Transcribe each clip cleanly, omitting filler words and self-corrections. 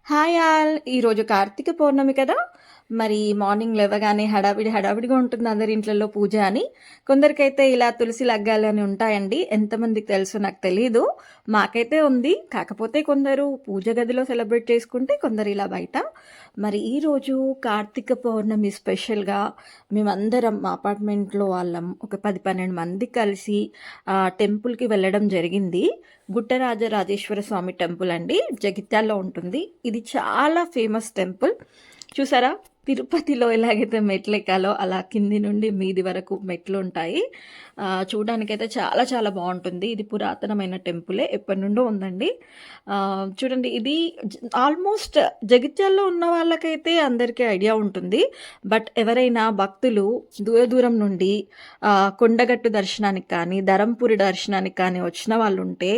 Hi all! ఈరోజు కార్తీక పౌర్ణమి కదా! మరి మార్నింగ్ లేవగానే హడావిడిగా ఉంటుంది అందరి ఇంట్లలో పూజ అని. కొందరికైతే ఇలా తులసి లగ్గాలని ఉంటాయండి. ఎంతమందికి తెలుసో నాకు తెలీదు. మాకైతే ఉంది. కాకపోతే కొందరు పూజ గదిలో సెలబ్రేట్ చేసుకుంటే, కొందరు ఇలా బయట. మరి ఈరోజు కార్తీక పౌర్ణమి స్పెషల్‌గా మేమందరం మా అపార్ట్మెంట్‌లో వాళ్ళం ఒక 10, 12 మంది కలిసి టెంపుల్‌కి వెళ్ళడం జరిగింది. గుట్టరాజరాజేశ్వర స్వామి టెంపుల్ అండి. జగిత్యాలలో ఉంటుంది. ఇది చాలా ఫేమస్ టెంపుల్. చూసారా? తిరుపతిలో ఎలాగైతే మెట్లెక్కాలో అలా కింది నుండి మీది వరకు మెట్లుంటాయి. చూడడానికైతే చాలా చాలా బావుంటుంది. ఇది పురాతనమైన టెంపులే. ఎప్పటినుండో ఉందండి. చూడండి ఇది ఆల్మోస్ట్ జగిత్యాలలో ఉన్న వాళ్ళకైతే అందరికీ ఐడియా ఉంటుంది. బట్ ఎవరైనా భక్తులు దూరం నుండి కొండగట్టు దర్శనానికి కానీ, ధరంపురి దర్శనానికి కానీ వచ్చిన వాళ్ళుంటే,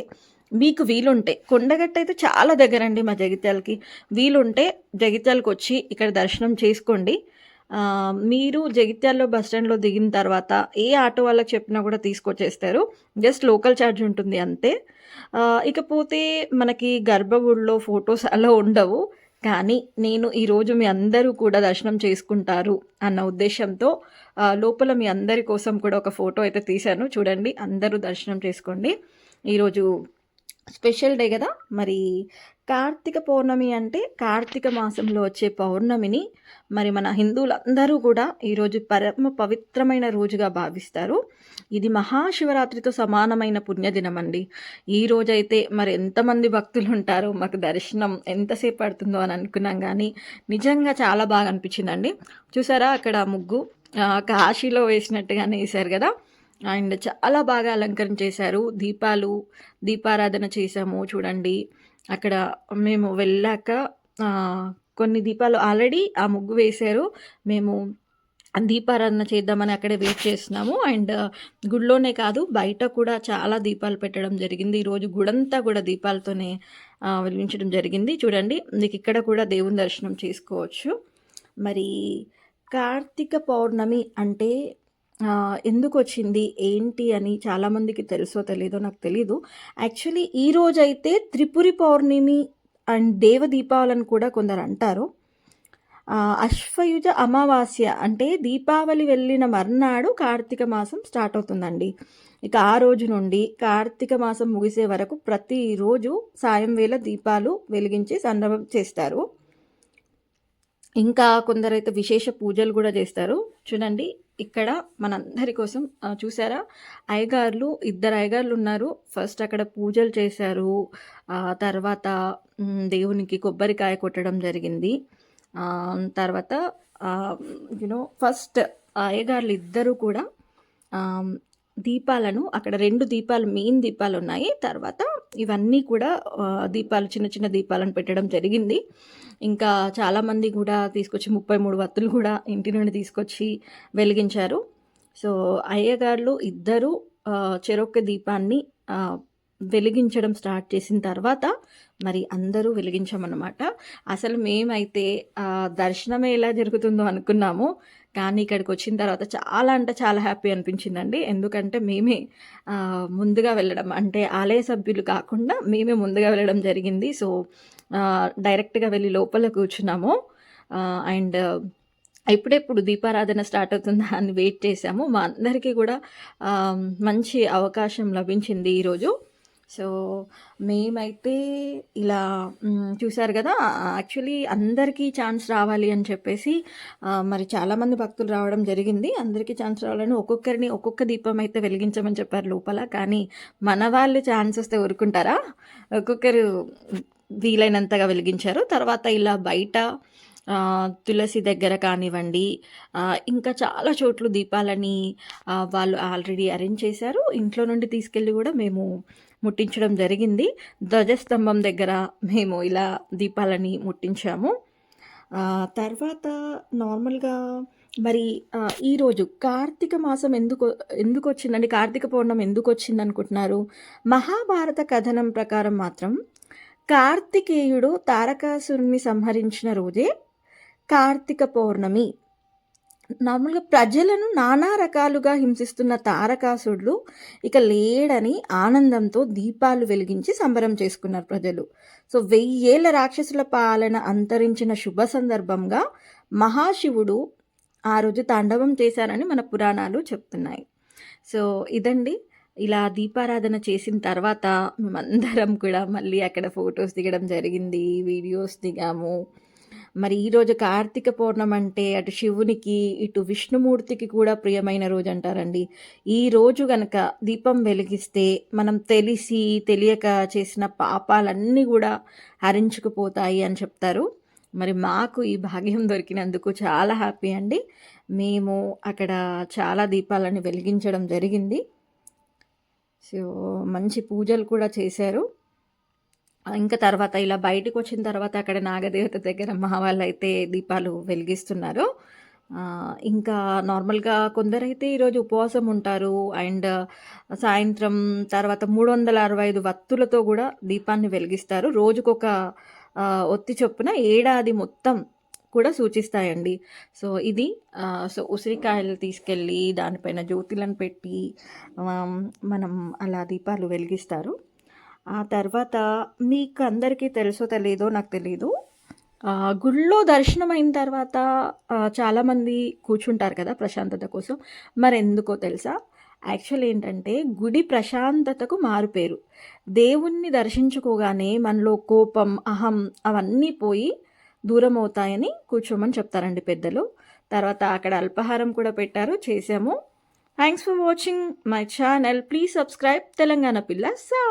మీకు వీలుంటే కొండగట్టు అయితే చాలా దగ్గరండి మా జగిత్యాలకి. వీలుంటే జగిత్యాలకొచ్చి ఇక్కడ దర్శనం చేసుకోండి. మీరు జగిత్యాలలో బస్ స్టాండ్‌లో దిగిన తర్వాత ఏ ఆటో వాళ్ళకి చెప్పినా కూడా తీసుకొచ్చేస్తారు. జస్ట్ లోకల్ ఛార్జ్ ఉంటుంది అంతే. ఇకపోతే మనకి గర్భగుడిలో ఫోటోస్ అలా ఉండవు. కానీ నేను ఈరోజు మీ అందరూ కూడా దర్శనం చేసుకుంటారు అన్న ఉద్దేశ్యంతో లోపల మీ అందరి కోసం కూడా ఒక ఫోటో అయితే తీశాను. చూడండి అందరూ దర్శనం చేసుకోండి. ఈరోజు స్పెషల్ డే కదా! మరి కార్తీక పౌర్ణమి అంటే కార్తీక మాసంలో వచ్చే పౌర్ణమిని మరి మన హిందువులందరూ కూడా ఈరోజు పరమ పవిత్రమైన రోజుగా భావిస్తారు. ఇది మహాశివరాత్రితో సమానమైన పుణ్యదినం అండి. ఈ రోజైతే మరి ఎంతమంది భక్తులు ఉంటారో, మాకు దర్శనం ఎంతసేపు పడుతుందో అని అనుకున్నాం కానీ నిజంగా చాలా బాగా అనిపించిందండి. చూసారా అక్కడ ముగ్గు కాశీలో వేసినట్టుగానే వేశారు కదా! అండ్ చాలా బాగా అలంకరణ చేశారు. దీపారాధన చేశాము చూడండి. అక్కడ మేము వెళ్ళాక కొన్ని దీపాలు ఆల్రెడీ ఆ ముగ్గు వేశారు. మేము దీపారాధన చేద్దామని అక్కడే వెయిట్ చేస్తున్నాము. అండ్ గుడిలోనే కాదు బయట కూడా చాలా దీపాలు పెట్టడం జరిగింది. ఈరోజు గుడంతా కూడా దీపాలతోనే వెలిగించడం జరిగింది. చూడండి మీకు ఇక్కడ కూడా దేవుని దర్శనం చేసుకోవచ్చు. మరి కార్తీక పౌర్ణమి అంటే ఎందుకొచ్చింది, ఏంటి అని చాలామందికి తెలుసో తెలీదో నాకు తెలీదు. యాక్చువల్లీ ఈరోజైతే త్రిపురి పౌర్ణమి అండ్ దేవ దీపావళిని కూడా కొందరు అంటారు. అశ్వయుజ అమావాస్య అంటే దీపావళి వెళ్ళిన మర్నాడు కార్తీక మాసం స్టార్ట్ అవుతుందండి. ఇక ఆ రోజు నుండి కార్తీక మాసం ముగిసే వరకు ప్రతిరోజు సాయం వేళ దీపాలు వెలిగించి సందర్భం చేస్తారు. ఇంకా కొందరైతే విశేష పూజలు కూడా చేస్తారు. చూడండి ఇక్కడ మనందరి కోసం చూసారా ఇద్దరు అయ్యగారులు ఉన్నారు. ఫస్ట్ అక్కడ పూజలు చేశారు. తర్వాత దేవునికి కొబ్బరికాయ కొట్టడం జరిగింది. తర్వాత ఫస్ట్ అయ్యగారులు ఇద్దరు కూడా దీపాలను అక్కడ 2 దీపాలు మెయిన్ దీపాలు ఉన్నాయి. తర్వాత ఇవన్నీ కూడా దీపాలు చిన్న చిన్న దీపాలను పెట్టడం జరిగింది. ఇంకా చాలామంది కూడా తీసుకొచ్చి 33 వత్తులు కూడా ఇంటి నుండి తీసుకొచ్చి వెలిగించారు. సో అయ్యగారులు ఇద్దరు చెరొక్క దీపాన్ని వెలిగించడం స్టార్ట్ చేసిన తర్వాత మరి అందరూ వెలిగించామన్నమాట. అసలు మేమైతే దర్శనమే ఎలా జరుగుతుందో అనుకున్నాము. కానీ ఇక్కడికి వచ్చిన తర్వాత చాలా అంటే చాలా హ్యాపీ అనిపించిందండి. ఎందుకంటే మేమే ముందుగా వెళ్ళడం అంటే ఆలయ సభ్యులు కాకుండా మేమే ముందుగా వెళ్ళడం జరిగింది. సో డైరెక్ట్గా వెళ్ళి లోపల కూర్చున్నాము. అండ్ ఎప్పుడెప్పుడు దీపారాధన స్టార్ట్ అవుతుందా అని వెయిట్ చేసాము. మా అందరికీ కూడా మంచి అవకాశం లభించింది ఈరోజు. సో మేమైతే ఇలా చూసారు కదా! యాక్చువల్లీ అందరికీ ఛాన్స్ రావాలి అని చెప్పేసి మరి చాలామంది భక్తులు రావడం జరిగింది. అందరికీ ఛాన్స్ రావాలని ఒక్కొక్కరిని ఒక్కొక్క దీపం అయితే వెలిగించమని చెప్పారు లోపల. కానీ మన వాళ్ళు ఛాన్స్ వస్తే ఊరుకుంటారా? ఒక్కొక్కరు వీలైనంతగా వెలిగించారు. తర్వాత ఇలా బయట తులసి దగ్గర కానివ్వండి, ఇంకా చాలా చోట్ల దీపాలని వాళ్ళు ఆల్రెడీ అరేంజ్ చేశారు. ఇంట్లో నుండి తీసుకెళ్ళి కూడా మేము ముట్టించడం జరిగింది. ధ్వజస్తంభం దగ్గర మేము ఇలా దీపాలని ముట్టించాము. తర్వాత నార్మల్గా మరి ఈరోజు కార్తీక మాసం ఎందుకు వచ్చిందండి, కార్తీక పౌర్ణమి ఎందుకు వచ్చింది అనుకుంటున్నారు? మహాభారత కథనం ప్రకారం మాత్రం కార్తికేయుడు తారకాసురుని సంహరించిన రోజే కార్తీక పౌర్ణమి. నార్మల్‌గా ప్రజలను నానా రకాలుగా హింసిస్తున్న తారకాసురుడు ఇక లేడని ఆనందంతో దీపాలు వెలిగించి సంబరం చేసుకున్నారు ప్రజలు. సో, 1000 ఏళ్ల రాక్షసుల పాలన అంతరించిన శుభ సందర్భంగా మహాశివుడు ఆ రోజు తాండవం చేశారని మన పురాణాలు చెప్తున్నాయి. సో, ఇదండి. ఇలా దీపారాధన చేసిన తర్వాత మేమందరం కూడా మళ్ళీ అక్కడ ఫోటోస్ దిగడం జరిగింది. వీడియోస్ దిగాము. మరి ఈరోజు కార్తీక పౌర్ణమి అంటే అటు శివునికి, ఇటు విష్ణుమూర్తికి కూడా ప్రియమైన రోజంటారండి. ఈరోజు గనక దీపం వెలిగిస్తే మనం తెలిసి, తెలియక చేసిన పాపాలన్నీ గూడా హరించుకుపోతాయి అని చెప్తారు. మరి మాకు ఈ భాగ్యం దొరికినందుకు చాలా హ్యాపీ అండి. మేము అక్కడ చాలా దీపాలను వెలిగించడం జరిగింది. సో, మంచి పూజలు కూడా చేశారు. ఇంకా తర్వాత ఇలా బయటకొచ్చిన తర్వాత అక్కడ నాగదేవత దగ్గర మా వాళ్ళైతే దీపాలు వెలిగిస్తున్నారు. ఇంకా నార్మల్‌గా కొందరైతే ఈరోజు ఉపవాసం ఉంటారు. అండ్ సాయంత్రం తర్వాత 365 వత్తులతో గూడా దీపాన్ని వెలిగిస్తారు. రోజుకొక ఒత్తి చొప్పున ఏడాది మొత్తం కూడా సూచిస్తాయండి. సో, ఇది సో, ఉసిరికాయలు తీసుకెళ్ళి దానిపైన జ్యోతులను పెట్టి మనం అలా దీపాలు వెలిగిస్తారు. ఆ తర్వాత మీకు అందరికీ తెలుసో తెలీదో నాకు తెలీదు. గుడిలో దర్శనమైన తర్వాత చాలామంది కూర్చుంటారు కదా ప్రశాంతత కోసం. మరెందుకో తెలుసా? యాక్చువల్ ఏంటంటే గుడి ప్రశాంతతకు మారుపేరు. దేవుణ్ణి దర్శించుకోగానే మనలో కోపం, అహం అవన్నీ పోయి దూరమవుతాయని కూర్చోమని చెప్తారండి పెద్దలు. తర్వాత అక్కడ అల్పాహారం కూడా పెట్టారు, చేసాము. Thanks for watching my channel. Please subscribe Telangana పిల్ల. సో